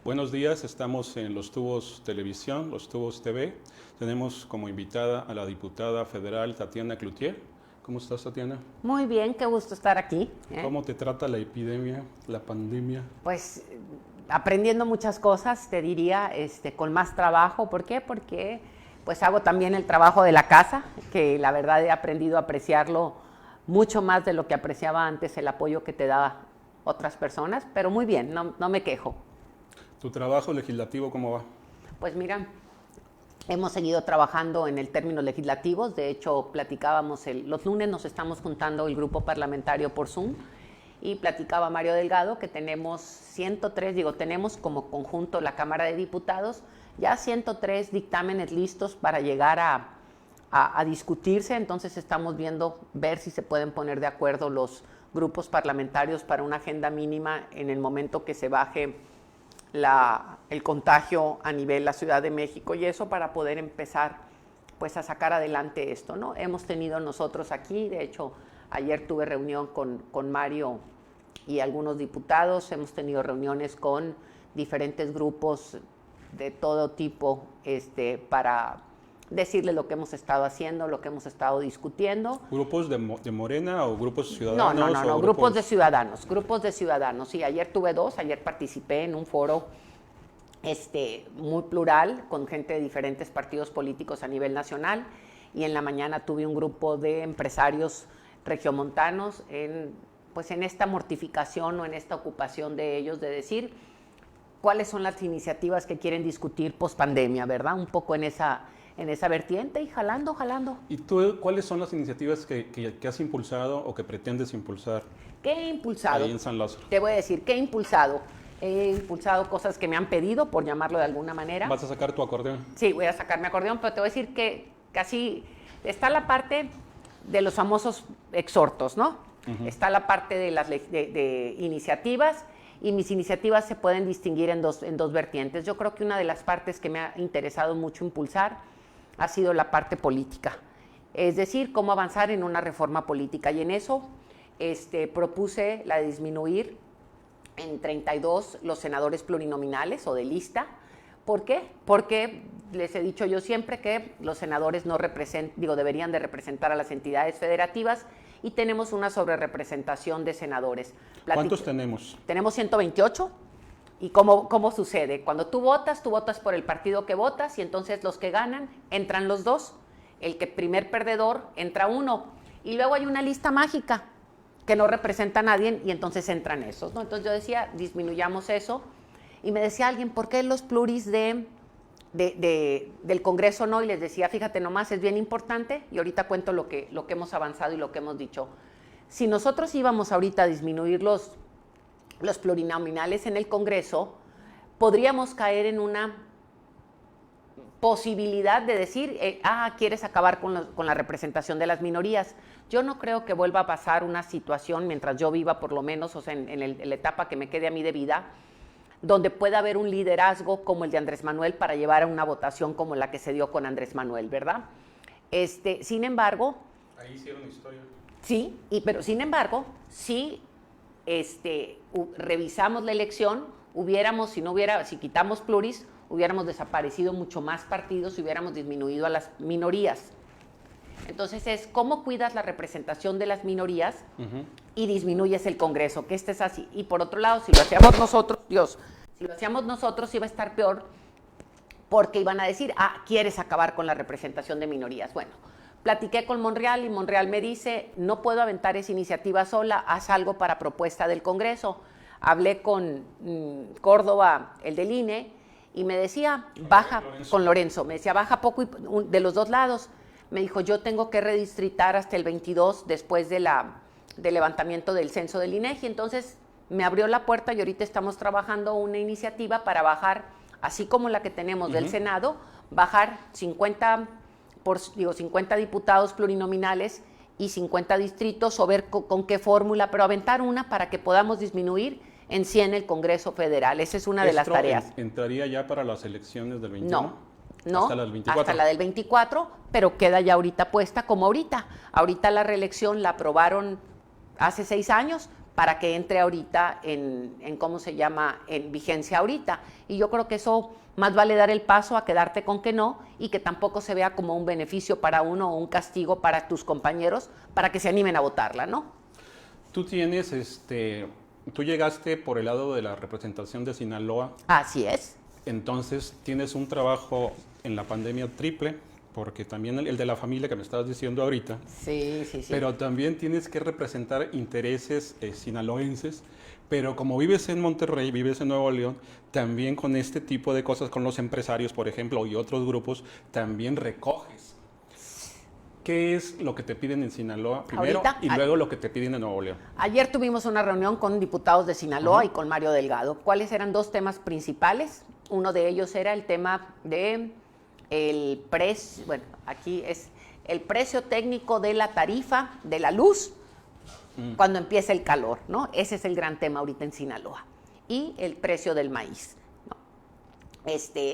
Buenos días, estamos en Los Tubos Televisión, Los Tubos TV. Tenemos como invitada a la diputada federal Tatiana Cloutier. ¿Cómo estás, Tatiana? Muy bien, qué gusto estar aquí. ¿Cómo te trata la epidemia, la pandemia? Pues aprendiendo muchas cosas, te diría, con más trabajo. ¿Por qué? Porque pues hago también el trabajo de la casa, que la verdad he aprendido a apreciarlo mucho más de lo que apreciaba antes, el apoyo que te daba otras personas, pero muy bien, no me quejo. ¿Tu trabajo legislativo cómo va? Pues mira, hemos seguido trabajando en el términos legislativos. De hecho, platicábamos, los lunes nos estamos juntando el grupo parlamentario por Zoom y platicaba Mario Delgado que tenemos 103, tenemos como conjunto la Cámara de Diputados, ya 103 dictámenes listos para llegar a discutirse. Entonces estamos ver si se pueden poner de acuerdo los grupos parlamentarios para una agenda mínima en el momento que se baje el contagio a nivel la Ciudad de México, y eso para poder empezar pues a sacar adelante esto, ¿no? Hemos tenido nosotros aquí, de hecho ayer tuve reunión con Mario y algunos diputados, hemos tenido reuniones con diferentes grupos de todo tipo para decirles lo que hemos estado haciendo, lo que hemos estado discutiendo. ¿Grupos de Morena o grupos ciudadanos? No, grupos de ciudadanos. Sí, ayer tuve dos, ayer participé en un foro muy plural, con gente de diferentes partidos políticos a nivel nacional, y en la mañana tuve un grupo de empresarios regiomontanos en esta mortificación o en esta ocupación de ellos de decir cuáles son las iniciativas que quieren discutir post pandemia, ¿verdad? Un poco en esa vertiente y jalando. ¿Y tú cuáles son las iniciativas que has impulsado o que pretendes impulsar? ¿Qué he impulsado? Ahí en San Lázaro. Te voy a decir, ¿qué he impulsado? He impulsado cosas que me han pedido, por llamarlo de alguna manera. ¿Vas a sacar tu acordeón? Sí, voy a sacar mi acordeón, pero te voy a decir que casi está la parte de los famosos exhortos, ¿no? Uh-huh. Está la parte de iniciativas, y mis iniciativas se pueden distinguir en dos vertientes. Yo creo que una de las partes que me ha interesado mucho impulsar ha sido la parte política, es decir, cómo avanzar en una reforma política, y en eso propuse la de disminuir en 32 los senadores plurinominales o de lista. ¿Por qué? Porque les he dicho yo siempre que los senadores deberían de representar a las entidades federativas, y tenemos una sobrerepresentación de senadores. ¿Cuántos tenemos? Tenemos 128. ¿Y cómo sucede? Cuando tú votas por el partido que votas, y entonces los que ganan entran los dos. El primer perdedor entra uno. Y luego hay una lista mágica que no representa a nadie, y entonces entran esos, ¿no? Entonces yo decía, disminuyamos eso. Y me decía alguien, ¿por qué los pluris del Congreso no? Y les decía, fíjate nomás, es bien importante, y ahorita cuento lo que hemos avanzado y lo que hemos dicho. Si nosotros íbamos ahorita a disminuir los plurinominales en el Congreso, podríamos caer en una posibilidad de decir, quieres acabar con la representación de las minorías. Yo no creo que vuelva a pasar una situación, mientras yo viva por lo menos, en la etapa que me quede a mí de vida, donde pueda haber un liderazgo como el de Andrés Manuel para llevar a una votación como la que se dio con Andrés Manuel, ¿verdad? Sin embargo... Ahí hicieron historia. Sí, pero sin embargo, sí, revisamos la elección, si quitamos pluris, hubiéramos desaparecido mucho más partidos y hubiéramos disminuido a las minorías. Entonces es cómo cuidas la representación de las minorías, uh-huh, y disminuyes el Congreso, que es así. Y por otro lado, si lo hacíamos nosotros iba a estar peor, porque iban a decir, quieres acabar con la representación de minorías. Bueno, platiqué con Monreal, y Monreal me dice, no puedo aventar esa iniciativa sola, haz algo para propuesta del Congreso. Hablé con Córdoba, el del INE, y me decía, con Lorenzo, me decía, baja poco de los dos lados. Me dijo, yo tengo que redistritar hasta el 22 después del levantamiento del censo del INEGI. Entonces me abrió la puerta, y ahorita estamos trabajando una iniciativa para bajar, así como la que tenemos, uh-huh, del Senado, bajar 50 diputados plurinominales y 50 distritos, o ver con qué fórmula, pero aventar una para que podamos disminuir en 100 el Congreso Federal. Esa es una de las tareas. ¿Entraría ya para las elecciones del 21? No, hasta la del 24, pero queda ya ahorita puesta como ahorita. Ahorita la reelección la aprobaron hace 6 años, para que entre ahorita ¿cómo se llama?, en vigencia ahorita. Y yo creo que eso más vale dar el paso a quedarte con que no, y que tampoco se vea como un beneficio para uno o un castigo para tus compañeros para que se animen a votarla, ¿no? Tú tú llegaste por el lado de la representación de Sinaloa. Así es. Entonces tienes un trabajo en la pandemia triple, porque también el de la familia que me estabas diciendo ahorita. Sí, sí, sí. Pero también tienes que representar intereses sinaloenses. Pero como vives en Monterrey, vives en Nuevo León, también con este tipo de cosas, con los empresarios, por ejemplo, y otros grupos, también recoges. ¿Qué es lo que te piden en Sinaloa primero y luego lo que te piden en Nuevo León? Ayer tuvimos una reunión con diputados de Sinaloa y con Mario Delgado. ¿Cuáles eran dos temas principales? Uno de ellos era el tema de el precio, bueno, aquí es el precio técnico de la tarifa de la luz cuando empieza el calor, ¿no? Ese es el gran tema ahorita en Sinaloa. Y el precio del maíz, ¿no?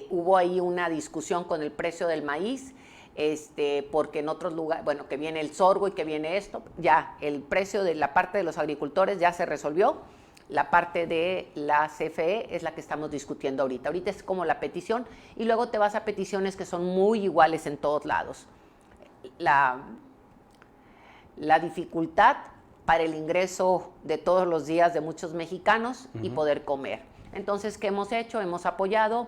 Hubo ahí una discusión con el precio del maíz, porque en otros lugares, bueno, que viene el sorgo y que viene esto, ya el precio de la parte de los agricultores ya se resolvió. La parte de la CFE es la que estamos discutiendo ahorita. Ahorita es como la petición, y luego te vas a peticiones que son muy iguales en todos lados. La dificultad para el ingreso de todos los días de muchos mexicanos y poder comer. Entonces, ¿qué hemos hecho? Hemos apoyado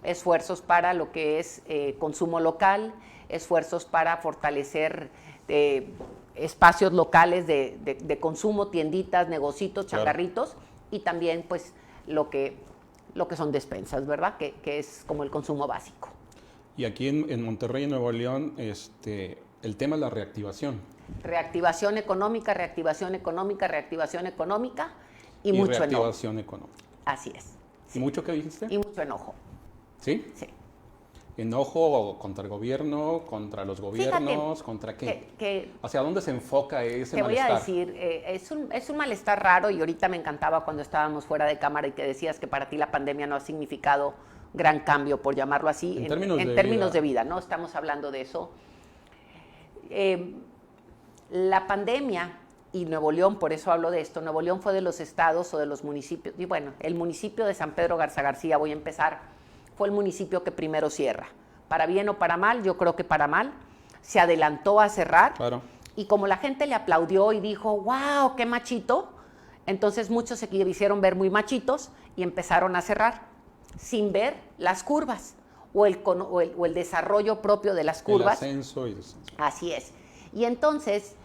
esfuerzos para lo que es consumo local, esfuerzos para fortalecer espacios locales de consumo, tienditas, negocitos, changarritos, claro. Y también pues lo que son despensas, ¿verdad? Que es como el consumo básico. Y aquí en Monterrey, en Nuevo León, el tema es la reactivación. Reactivación económica y mucho enojo. Reactivación económica. Así es. Sí. ¿Y mucho qué dijiste? Y mucho enojo. ¿Sí? Sí. ¿Enojo contra el gobierno, contra los gobiernos, contra qué? ¿Hacia dónde se enfoca ese malestar? Te voy a decir, es un malestar raro, y ahorita me encantaba cuando estábamos fuera de cámara y que decías que para ti la pandemia no ha significado gran cambio, por llamarlo así, en términos de vida, ¿no? Estamos hablando de eso. La pandemia, y Nuevo León, por eso hablo de esto, Nuevo León fue de los estados o de los municipios, y bueno, el municipio de San Pedro Garza García, voy a empezar, fue el municipio que primero cierra. Para bien o para mal, yo creo que para mal, se adelantó a cerrar. Claro. Y como la gente le aplaudió y dijo, wow, qué machito, entonces muchos se hicieron ver muy machitos y empezaron a cerrar, sin ver las curvas o el desarrollo propio de las curvas. El ascenso y descenso. Así es. Y entonces,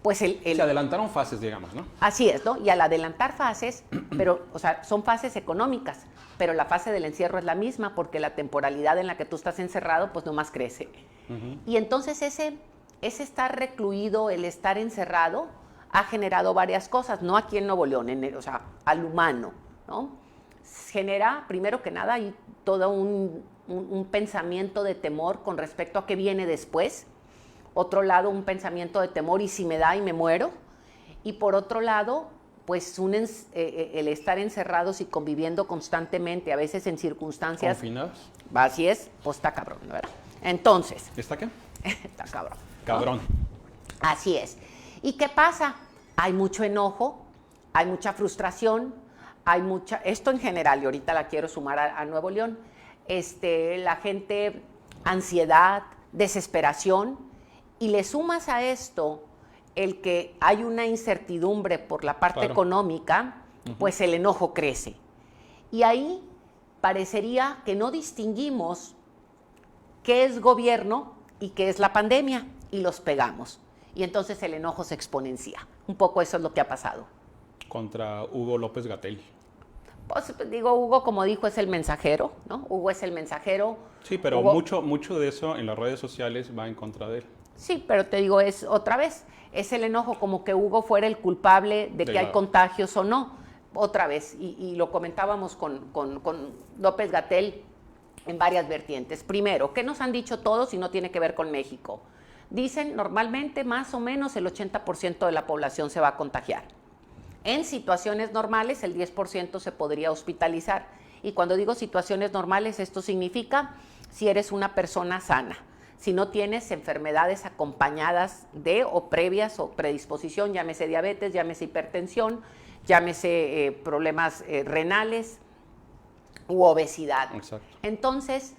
pues se adelantaron fases, digamos, ¿no? Así es, ¿no? Y al adelantar fases, pero, o sea, son fases económicas, pero la fase del encierro es la misma, porque la temporalidad en la que tú estás encerrado, pues nomás crece. Y entonces ese estar recluido, el estar encerrado, ha generado varias cosas, no aquí en Nuevo León, o sea, al humano, ¿no? Genera, primero que nada, hay todo un pensamiento de temor con respecto a qué viene después. Otro lado, un pensamiento de temor, y si me da y me muero. Y por otro lado, pues el estar encerrados y conviviendo constantemente, a veces en circunstancias... ¿Confinados? Así es, pues está cabrón, ¿verdad? Entonces... ¿Está qué? Está cabrón. Cabrón. ¿No? Así es. ¿Y qué pasa? Hay mucho enojo, hay mucha frustración, esto en general, y ahorita la quiero sumar a Nuevo León, la gente, ansiedad, desesperación, y le sumas a esto el que hay una incertidumbre por la parte económica, pues el enojo crece. Y ahí parecería que no distinguimos qué es gobierno y qué es la pandemia, y los pegamos. Y entonces el enojo se exponencia. Un poco eso es lo que ha pasado. Contra Hugo López-Gatell. Pues digo, Hugo, como dijo, es el mensajero, ¿no? Hugo es el mensajero. Sí, pero Hugo, mucho de eso en las redes sociales va en contra de él. Sí, pero te digo, es otra vez, es el enojo, como que Hugo fuera el culpable de que hay contagios o no. Otra vez, y lo comentábamos con López-Gatell en varias vertientes. Primero, ¿qué nos han dicho todos y no tiene que ver con México? Dicen, normalmente más o menos el 80% de la población se va a contagiar. En situaciones normales, el 10% se podría hospitalizar. Y cuando digo situaciones normales, esto significa si eres una persona sana, si no tienes enfermedades acompañadas de o previas o predisposición, llámese diabetes, llámese hipertensión, llámese problemas renales u obesidad. Exacto. Entonces,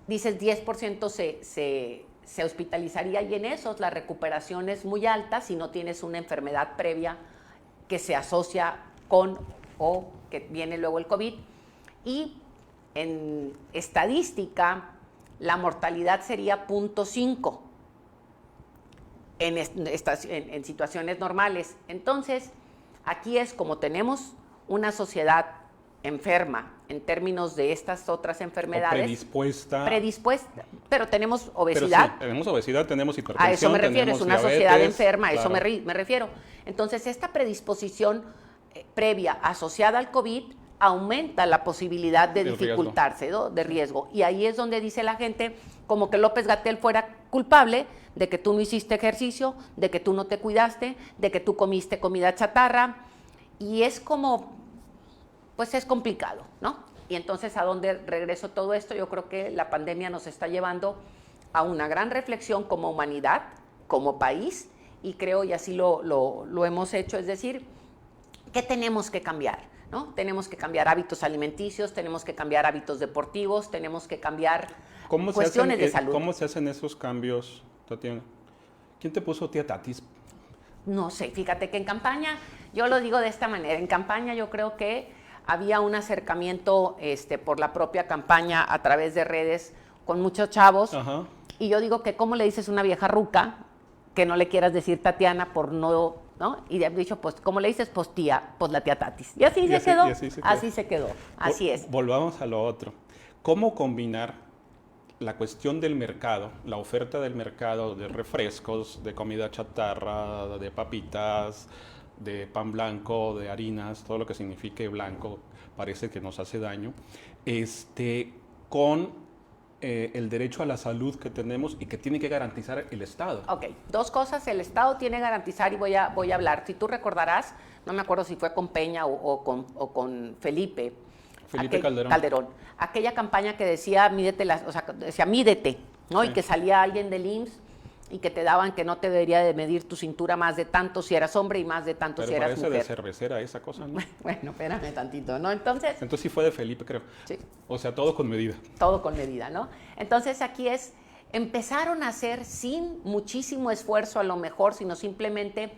dices 10% se hospitalizaría y en esos la recuperación es muy alta si no tienes una enfermedad previa que se asocia con o que viene luego el COVID. Y en estadística, la mortalidad sería 0.5 en situaciones normales. Entonces, aquí es como tenemos una sociedad enferma en términos de estas otras enfermedades. Predispuesta, pero tenemos obesidad. Pero sí, tenemos obesidad, tenemos hipertensión. A eso me refiero, es una diabetes, sociedad enferma, a eso claro. me refiero. Entonces, esta predisposición previa asociada al COVID aumenta la posibilidad de dificultarse, ¿no? De riesgo. Y ahí es donde dice la gente, como que López-Gatell fuera culpable de que tú no hiciste ejercicio, de que tú no te cuidaste, de que tú comiste comida chatarra. Y es como, pues es complicado, ¿no? Y entonces, ¿a dónde regreso todo esto? Yo creo que la pandemia nos está llevando a una gran reflexión como humanidad, como país, y creo, y así lo hemos hecho, es decir, ¿qué tenemos que cambiar? ¿No? Tenemos que cambiar hábitos alimenticios, tenemos que cambiar hábitos deportivos, tenemos que cambiar cuestiones de salud. ¿Cómo se hacen esos cambios, Tatiana? ¿Quién te puso tía Tatis? No sé, fíjate que en campaña, yo lo digo de esta manera, en campaña yo creo que había un acercamiento por la propia campaña a través de redes con muchos chavos. Ajá. Y yo digo que cómo le dices a una vieja ruca que no le quieras decir Tatiana por ¿no? Y han dicho, pues, ¿cómo le dices? Pues tía, pues la tía Tatis. Y así se quedó. Así se quedó. Así es. Volvamos a lo otro. ¿Cómo combinar la cuestión del mercado, la oferta del mercado de refrescos, de comida chatarra, de papitas, de pan blanco, de harinas, todo lo que signifique blanco, parece que nos hace daño, con el derecho a la salud que tenemos y que tiene que garantizar el Estado? Ok, dos cosas. El Estado tiene que garantizar y voy a hablar. Si tú recordarás, no me acuerdo si fue con Peña o con Felipe Calderón. Aquella campaña que decía, mídete, ¿no? Sí. Y que salía alguien del IMSS y que te daban que no te debería de medir tu cintura más de tanto si eras hombre y más de tanto si eras mujer. Pero parece de cervecera esa cosa, ¿no? Bueno, espérame tantito, ¿no? Entonces sí fue de Felipe, creo. Sí. O sea, todo con medida. Todo con medida, ¿no? Entonces aquí empezaron a hacer sin muchísimo esfuerzo a lo mejor, sino simplemente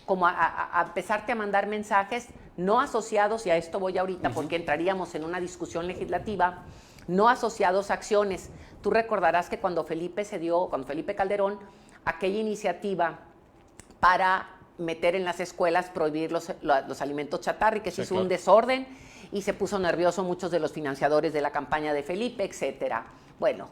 como a empezarte a mandar mensajes no asociados, y a esto voy ahorita porque entraríamos en una discusión legislativa, no asociados a acciones. Tú recordarás que cuando Felipe Calderón, aquella iniciativa para meter en las escuelas, prohibir los alimentos chatarra, y que se hizo un desorden y se puso nervioso muchos de los financiadores de la campaña de Felipe, etcétera. Bueno,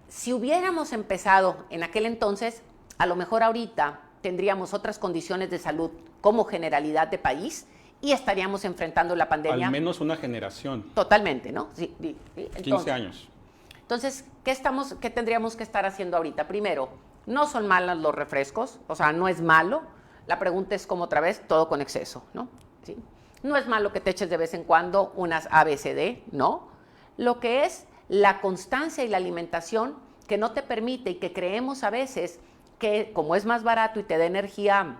si hubiéramos empezado en aquel entonces, a lo mejor ahorita tendríamos otras condiciones de salud como generalidad de país y estaríamos enfrentando la pandemia. Al menos una generación. Totalmente, ¿no? Sí. Entonces, 15 años. Entonces, ¿qué tendríamos que estar haciendo ahorita? Primero, no son malos los refrescos, o sea, no es malo. La pregunta es como otra vez, todo con exceso, ¿no? ¿Sí? No es malo que te eches de vez en cuando unas ABCD, ¿no? Lo que es la constancia y la alimentación que no te permite y que creemos a veces que como es más barato y te da energía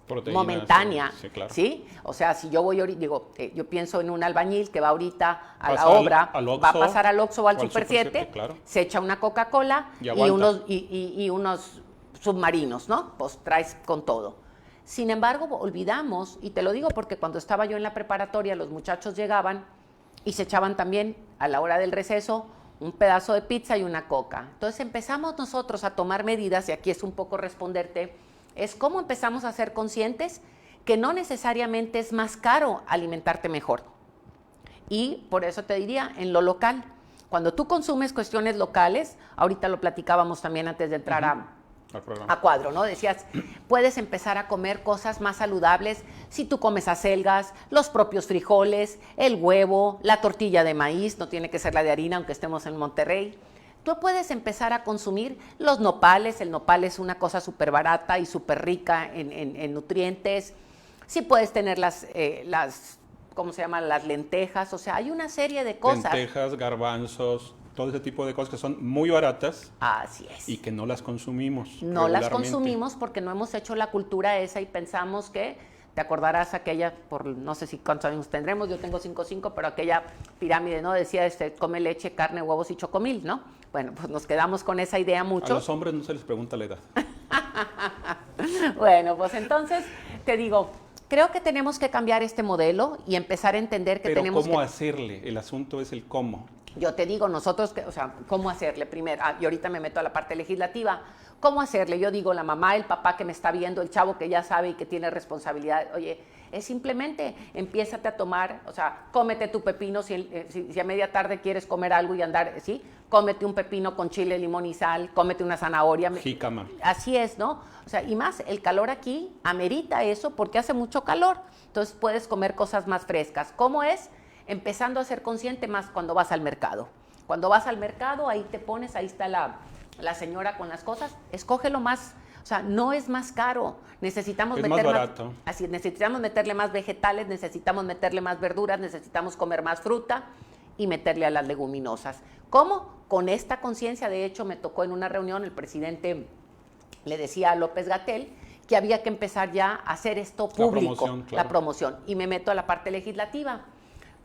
proteínas, momentánea, sí, claro. ¿Sí? O sea, si yo voy ahorita, yo pienso en un albañil que va ahorita a la obra, va a pasar al Oxxo o al Super 7, claro. Se echa una Coca-Cola y unos submarinos, ¿no? Pues traes con todo. Sin embargo, olvidamos, y te lo digo porque cuando estaba yo en la preparatoria, los muchachos llegaban y se echaban también a la hora del receso un pedazo de pizza y una coca. Entonces empezamos nosotros a tomar medidas, y aquí es un poco responderte, es cómo empezamos a ser conscientes que no necesariamente es más caro alimentarte mejor. Y por eso te diría, en lo local, cuando tú consumes cuestiones locales, ahorita lo platicábamos también antes de entrar a cuadro, ¿no? Decías, puedes empezar a comer cosas más saludables si tú comes acelgas, los propios frijoles, el huevo, la tortilla de maíz, no tiene que ser la de harina, aunque estemos en Monterrey. Tú puedes empezar a consumir los nopales. El nopal es una cosa súper barata y súper rica en nutrientes. Sí puedes tener las ¿cómo se llaman? Las lentejas. O sea, hay una serie de cosas. Lentejas, garbanzos, todo ese tipo de cosas que son muy baratas. Así es. Y que no las consumimos. No las consumimos porque no hemos hecho la cultura esa y pensamos que te acordarás aquella, por no sé si cuántos años tendremos, yo tengo 5'5", pero aquella pirámide, ¿no? Decía, come leche, carne, huevos y chocomil, ¿no? Bueno, pues nos quedamos con esa idea mucho. A los hombres no se les pregunta la edad. Bueno, pues entonces te digo, creo que tenemos que cambiar este modelo y empezar a entender que pero tenemos ¿cómo que... hacerle? El asunto es el cómo. Yo te digo, nosotros, o sea, ¿cómo hacerle primero? Y ahorita me meto a la parte legislativa. ¿Cómo hacerle? Yo digo, la mamá, el papá que me está viendo, el chavo que ya sabe y que tiene responsabilidad, oye, es simplemente empiézate a tomar, o sea, cómete tu pepino, si a media tarde quieres comer algo y andar, ¿sí? Cómete un pepino con chile, limón y sal, cómete una zanahoria. Jícama. Así es, ¿no? O sea, y más, el calor aquí amerita eso porque hace mucho calor. Entonces puedes comer cosas más frescas. ¿Cómo es? Empezando a ser consciente más cuando vas al mercado. Cuando vas al mercado, ahí te pones, ahí está la señora con las cosas, escoge lo más, o sea, no es más caro, necesitamos es meter más barato. Así, necesitamos meterle más vegetales, necesitamos meterle más verduras, necesitamos comer más fruta y meterle a las leguminosas. ¿Cómo? Con esta conciencia. De hecho, me tocó en una reunión, el presidente le decía a López-Gatell que había que empezar ya a hacer esto público, la promoción, y me meto a la parte legislativa.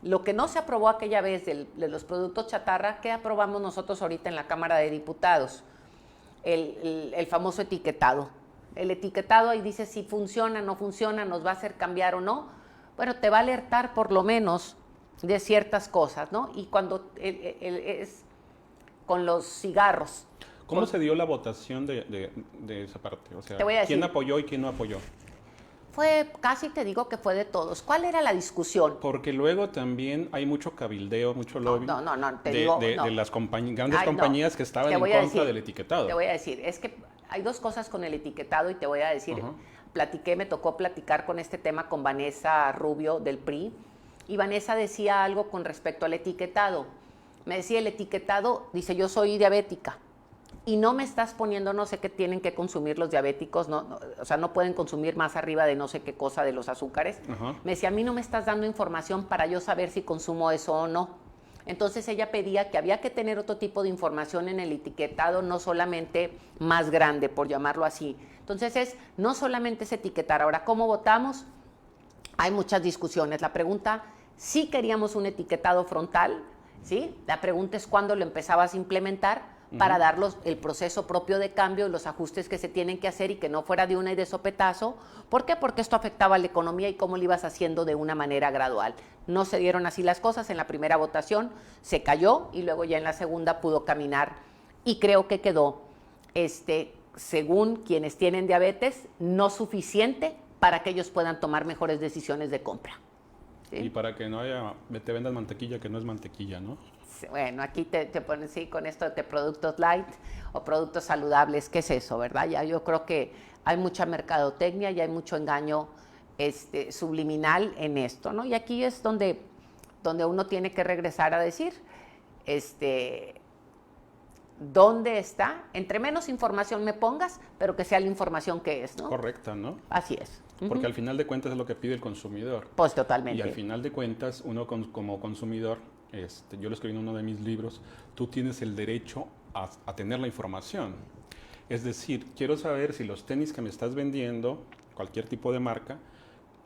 Lo que no se aprobó aquella vez de los productos chatarra, ¿qué aprobamos nosotros ahorita en la Cámara de Diputados? El famoso etiquetado. El etiquetado ahí dice si funciona, no funciona, nos va a hacer cambiar o no. Bueno, te va a alertar por lo menos de ciertas cosas, ¿no? Y cuando es con los cigarros. ¿Cómo se dio la votación de esa parte? O sea, te voy a decir, ¿quién apoyó y quién no apoyó? Fue, casi te digo que fue de todos. ¿Cuál era la discusión? Porque luego también hay mucho cabildeo, mucho lobby de las grandes compañías que estaban en contra del etiquetado. Te voy a decir, es que hay dos cosas con el etiquetado y te voy a decir, me tocó platicar con este tema con Vanessa Rubio del PRI, y Vanessa decía algo con respecto al etiquetado. Me decía, el etiquetado, dice, yo soy diabética, y no me estás poniendo no sé qué tienen que consumir los diabéticos, o sea, no pueden consumir más arriba de no sé qué cosa de los azúcares. Me decía, a mí no me estás dando información para yo saber si consumo eso o no. Entonces ella pedía que había que tener otro tipo de información en el etiquetado, no solamente más grande, por llamarlo así. Entonces no solamente es etiquetar. Ahora, ¿cómo votamos? Hay muchas discusiones. La pregunta, ¿sí queríamos un etiquetado frontal? ¿Sí? La pregunta es cuándo lo empezabas a implementar, para darlos el proceso propio de cambio y los ajustes que se tienen que hacer y que no fuera de una y de sopetazo. ¿Por qué? Porque esto afectaba a la economía y cómo lo ibas haciendo de una manera gradual. No se dieron así las cosas. En la primera votación se cayó y luego ya en la segunda pudo caminar, y creo que quedó, según quienes tienen diabetes, no suficiente para que ellos puedan tomar mejores decisiones de compra. ¿Sí? Y para que no te vendan mantequilla que no es mantequilla, ¿no? Bueno, aquí te ponen, sí, con esto de productos light o productos saludables. ¿Qué es eso, verdad? Ya yo creo que hay mucha mercadotecnia y hay mucho engaño subliminal en esto, ¿no? Y aquí es donde uno tiene que regresar a decir, ¿dónde está? Entre menos información me pongas, pero que sea la información que es, ¿no? Correcta, ¿no? Así es. Porque al final de cuentas es lo que pide el consumidor. Pues totalmente. Y al final de cuentas, uno como consumidor, yo lo escribí en uno de mis libros, tú tienes el derecho a tener la información. Es decir, quiero saber si los tenis que me estás vendiendo, cualquier tipo de marca,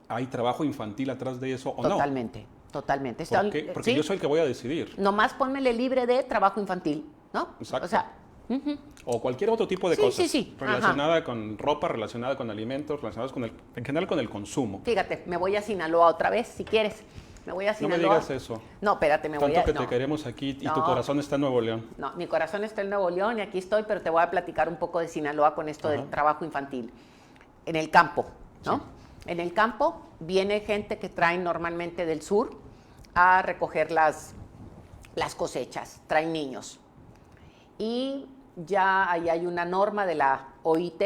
hay trabajo infantil atrás de eso o totalmente, no. Totalmente. Porque ¿sí? Yo soy el que voy a decidir. Nomás pónmele libre de trabajo infantil, ¿no? Exacto. O sea, o cualquier otro tipo de cosas. Sí. Relacionada con ropa, relacionada con alimentos, relacionadas en general con el consumo. Fíjate, me voy a Sinaloa otra vez, si quieres. Me voy a Sinaloa. No me digas eso. No, espérate, voy a... Tanto que te queremos aquí y tu corazón está en Nuevo León. No, mi corazón está en Nuevo León y aquí estoy, pero te voy a platicar un poco de Sinaloa con esto del trabajo infantil. En el campo, ¿no? Sí. En el campo viene gente que trae normalmente del sur a recoger las cosechas, traen niños. Y ya ahí hay una norma de la OIT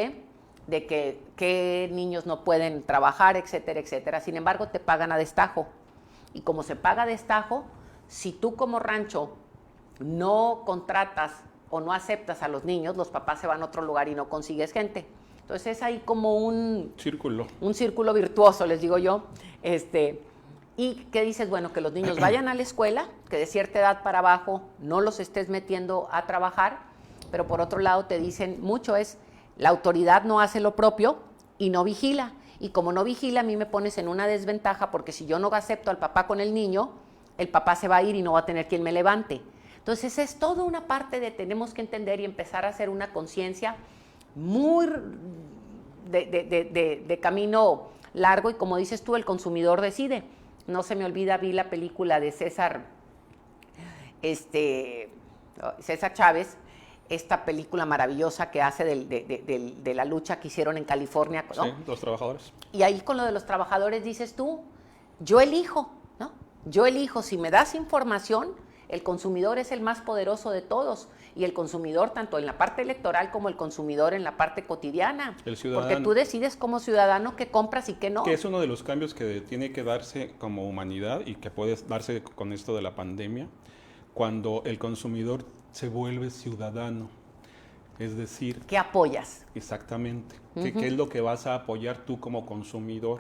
de que niños no pueden trabajar, etcétera, etcétera. Sin embargo, te pagan a destajo. Y como se paga a destajo, si tú como rancho no contratas o no aceptas a los niños, los papás se van a otro lugar y no consigues gente. Entonces es ahí como un círculo virtuoso, les digo yo. Y que dices, bueno, que los niños vayan a la escuela, que de cierta edad para abajo no los estés metiendo a trabajar, pero por otro lado te dicen mucho la autoridad no hace lo propio y no vigila. Y como no vigila, a mí me pones en una desventaja porque si yo no acepto al papá con el niño, el papá se va a ir y no va a tener quien me levante. Entonces es toda una parte de tenemos que entender y empezar a hacer una conciencia muy de camino largo y como dices tú, el consumidor decide. No se me olvida, vi la película de César Chávez, esta película maravillosa que hace de la lucha que hicieron en California, ¿no? Sí, los trabajadores. Y ahí con lo de los trabajadores dices tú, yo elijo, ¿no? Yo elijo, si me das información, el consumidor es el más poderoso de todos y el consumidor tanto en la parte electoral como el consumidor en la parte cotidiana. El ciudadano. Porque tú decides como ciudadano qué compras y qué no. Que es uno de los cambios que tiene que darse como humanidad y que puede darse con esto de la pandemia, cuando el consumidor se vuelve ciudadano. Es decir... ¿Qué apoyas? Exactamente. ¿Qué es lo que vas a apoyar tú como consumidor?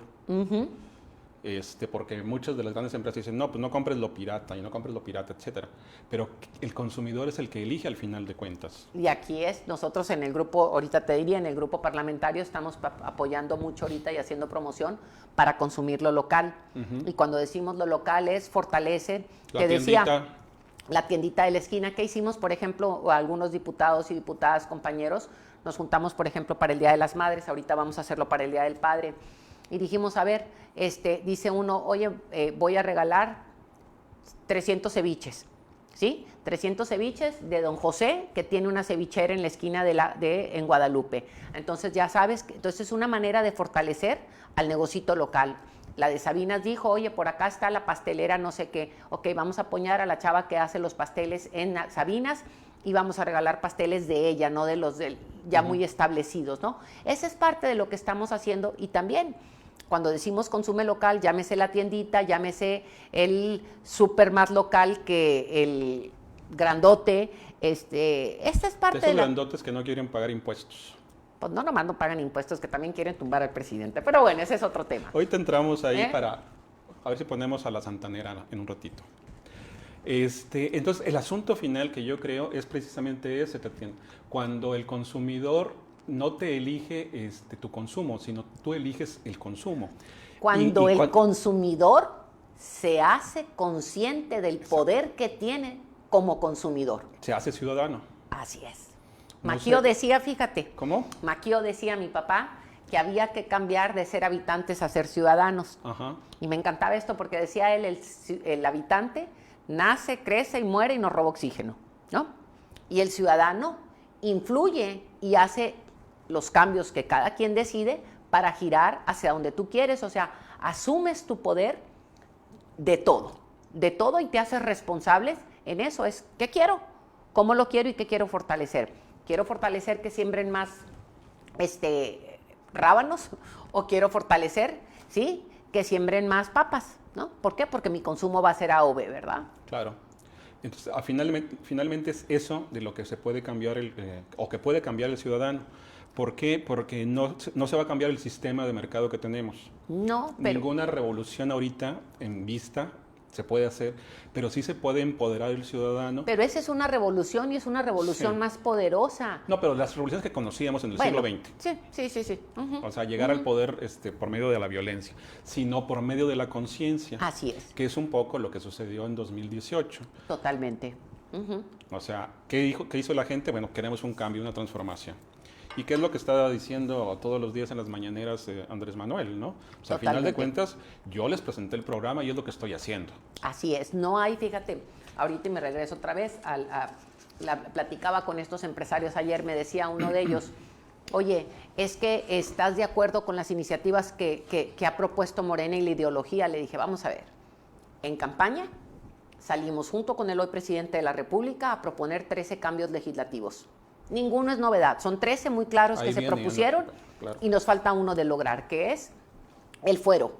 Porque muchas de las grandes empresas dicen, no, pues no compres lo pirata y no compres lo pirata, etcétera. Pero el consumidor es el que elige al final de cuentas. Y aquí nosotros en el grupo, ahorita te diría, en el grupo parlamentario estamos apoyando mucho ahorita y haciendo promoción para consumir lo local. Y cuando decimos lo local es fortalece, te decía... La tiendita de la esquina. ¿Qué hicimos? Por ejemplo, algunos diputados y diputadas, compañeros, nos juntamos, por ejemplo, para el Día de las Madres, ahorita vamos a hacerlo para el Día del Padre, y dijimos, a ver, dice uno, oye, voy a regalar 300 ceviches, ¿sí? 300 ceviches de don José, que tiene una cevichera en la esquina en Guadalupe. Entonces, ya sabes, entonces es una manera de fortalecer al negocito local. La de Sabinas dijo, oye, por acá está la pastelera, no sé qué. Ok, vamos a apoyar a la chava que hace los pasteles en Sabinas y vamos a regalar pasteles de ella, no de los ya muy establecidos, ¿no? Esa es parte de lo que estamos haciendo y también cuando decimos consume local, llámese la tiendita, llámese el súper más local que el grandote. Esta es parte de esos grandotes que no quieren pagar impuestos. Pues no nomás no pagan impuestos, que también quieren tumbar al presidente. Pero bueno, ese es otro tema. Ahorita entramos ahí para a ver si ponemos a la santanera en un ratito. Entonces, el asunto final que yo creo es precisamente ese, Tatiana. Cuando el consumidor no te elige tu consumo, sino tú eliges el consumo. Cuando el consumidor se hace consciente del poder que tiene como consumidor. Se hace ciudadano. Así es. Maquio decía, fíjate. ¿Cómo? Maquio decía, mi papá, que había que cambiar de ser habitantes a ser ciudadanos. Ajá. Y me encantaba esto porque decía él, el habitante nace, crece y muere y nos roba oxígeno, ¿no? Y el ciudadano influye y hace los cambios que cada quien decide para girar hacia donde tú quieres. O sea, asumes tu poder de todo y te haces responsable en eso. Es, ¿qué quiero? ¿Cómo lo quiero y qué quiero fortalecer? ¿Quiero fortalecer que siembren más rábanos? ¿O quiero fortalecer, sí, que siembren más papas? ¿No? ¿Por qué? Porque mi consumo va a ser A o B, ¿verdad? Claro. Entonces, finalmente es eso de lo que se puede cambiar o que puede cambiar el ciudadano. ¿Por qué? Porque no se va a cambiar el sistema de mercado que tenemos. No, pero... Ninguna revolución ahorita en vista se puede hacer, pero sí se puede empoderar el ciudadano. Pero esa es una revolución y es una revolución más poderosa. No, pero las revoluciones que conocíamos en el siglo XX. Sí. O sea, llegar al poder por medio de la violencia, sino por medio de la conciencia. Así es. Que es un poco lo que sucedió en 2018. Totalmente. O sea, ¿qué hizo la gente? Bueno, queremos un cambio, una transformación. ¿Y qué es lo que está diciendo todos los días en las mañaneras Andrés Manuel, no? O sea, al final de cuentas, yo les presenté el programa y es lo que estoy haciendo. Así es. No hay, fíjate, ahorita me regreso otra vez, platicaba con estos empresarios ayer, me decía uno de ellos, oye, es que estás de acuerdo con las iniciativas que ha propuesto Morena y la ideología. Le dije, vamos a ver, en campaña salimos junto con el hoy presidente de la República a proponer 13 cambios legislativos. Ninguno es novedad, son 13 muy claros que se propusieron y nos falta uno de lograr, que es el fuero.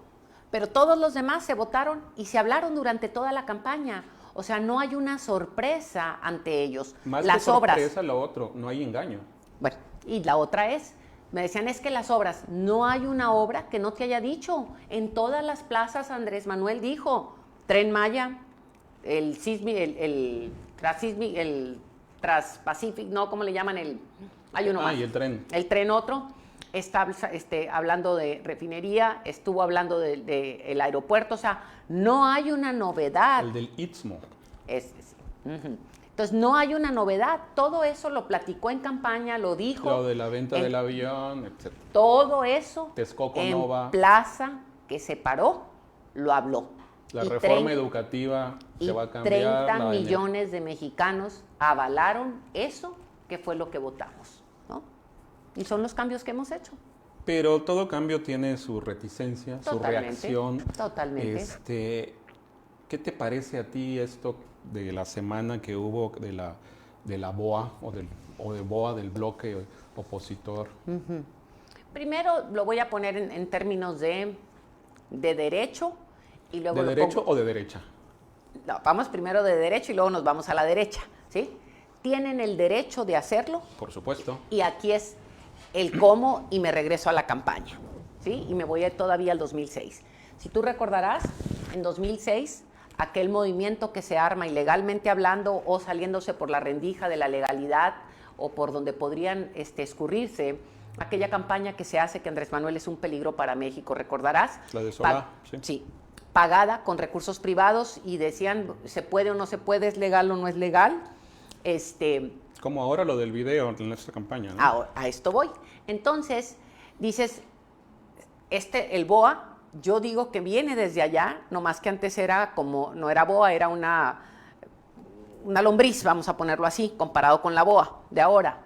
Pero todos los demás se votaron y se hablaron durante toda la campaña. O sea, no hay una sorpresa ante ellos. Más las que obras. Sorpresa, lo otro, no hay engaño. Bueno, y la otra es, me decían, es que las obras, no hay una obra que no te haya dicho. En todas las plazas Andrés Manuel dijo, Tren Maya, el Transpacific, no, ¿cómo le llaman? Hay uno más. Y el tren. El tren otro. está hablando de refinería, estuvo hablando del aeropuerto, o sea, no hay una novedad. El del Istmo. Sí. Entonces, no hay una novedad, todo eso lo platicó en campaña, lo dijo. Lo de la venta del avión, etc. Todo eso Texcoco en Nova. plaza que se paró, lo habló. La reforma educativa se va a cambiar. 30 millones de mexicanos avalaron eso, que fue lo que votamos, ¿no? Y son los cambios que hemos hecho. Pero todo cambio tiene su reticencia, su reacción. Totalmente. ¿Qué te parece a ti esto de la semana que hubo de la BOA o de BOA del bloque opositor? Primero lo voy a poner en términos de derecho y luego ¿De derecho o de derecha? No, vamos primero de derecho y luego nos vamos a la derecha, ¿sí? Tienen el derecho de hacerlo. Por supuesto. Y aquí es el cómo y me regreso a la campaña, ¿sí? Y me voy a ir todavía al 2006. Si tú recordarás, en 2006, aquel movimiento que se arma ilegalmente hablando o saliéndose por la rendija de la legalidad o por donde podrían escurrirse, aquella campaña que se hace que Andrés Manuel es un peligro para México, ¿recordarás? La de Solá, sí. Sí, pagada con recursos privados y decían, ¿se puede o no se puede? ¿Es legal o no es legal? Como ahora lo del video en nuestra campaña, ¿no? A esto voy. Entonces, dices, el BOA, yo digo que viene desde allá, nomás que antes era como, no era BOA, era una lombriz, vamos a ponerlo así, comparado con la BOA de ahora.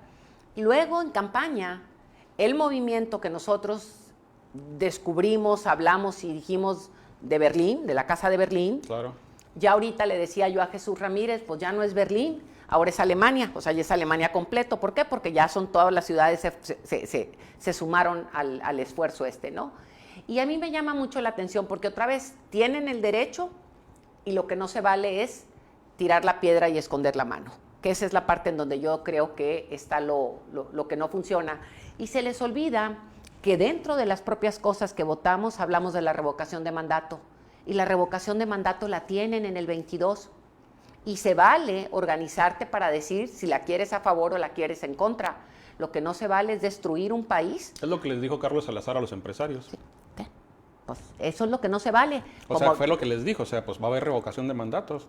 Y luego en campaña, el movimiento que nosotros descubrimos, hablamos y dijimos de Berlín, de la Casa de Berlín. Claro. Ya ahorita le decía yo a Jesús Ramírez, pues ya no es Berlín, ahora es Alemania, o sea, ya es Alemania completo. ¿Por qué? Porque ya son todas las ciudades, se sumaron al esfuerzo ¿no? Y a mí me llama mucho la atención porque otra vez tienen el derecho y lo que no se vale es tirar la piedra y esconder la mano, que esa es la parte en donde yo creo que está lo que no funciona. Y se les olvida que dentro de las propias cosas que votamos hablamos de la revocación de mandato. Y la revocación de mandato la tienen en el 22. Y se vale organizarte para decir si la quieres a favor o la quieres en contra. Lo que no se vale es destruir un país. Es lo que les dijo Carlos Salazar a los empresarios. Sí. Pues eso es lo que no se vale. O sea, fue lo que les dijo. O sea, pues va a haber revocación de mandatos.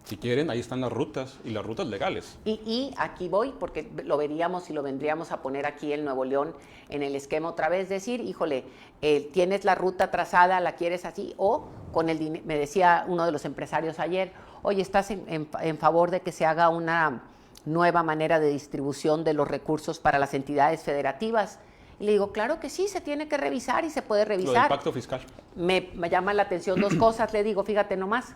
Si quieren, ahí están las rutas y las rutas legales. Y aquí voy, porque lo veríamos y lo vendríamos a poner aquí en Nuevo León en el esquema otra vez, decir, híjole, tienes la ruta trazada, la quieres así, o con el dinero, me decía uno de los empresarios ayer, oye, ¿estás en favor de que se haga una nueva manera de distribución de los recursos para las entidades federativas? Y le digo, claro que sí, se tiene que revisar y se puede revisar. Lo del pacto fiscal. Me llama la atención dos cosas, le digo, fíjate nomás.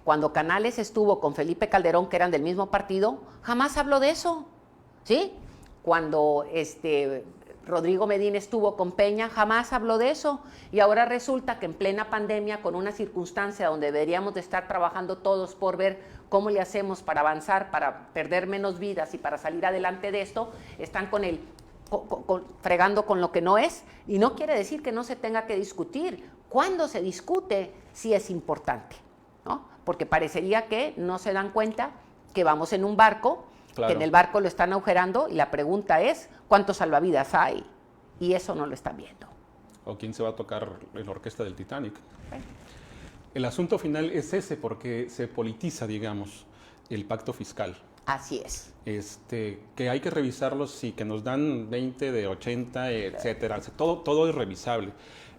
Cuando Canales estuvo con Felipe Calderón, que eran del mismo partido, jamás habló de eso, ¿sí? Cuando Rodrigo Medina estuvo con Peña, jamás habló de eso. Y ahora resulta que en plena pandemia, con una circunstancia donde deberíamos de estar trabajando todos por ver cómo le hacemos para avanzar, para perder menos vidas y para salir adelante de esto, están fregando con lo que no es. Y no quiere decir que no se tenga que discutir. Cuando se discute, sí es importante, ¿no? Porque parecería que no se dan cuenta que vamos en un barco, claro, que en el barco lo están agujerando y la pregunta es, ¿cuántos salvavidas hay? Y eso no lo están viendo. ¿O quién se va a tocar en la orquesta del Titanic? El asunto final es ese, porque se politiza, digamos, el pacto fiscal. Así es. Que hay que revisarlos, sí, que nos dan 20 de 80, etcétera. Todo es revisable.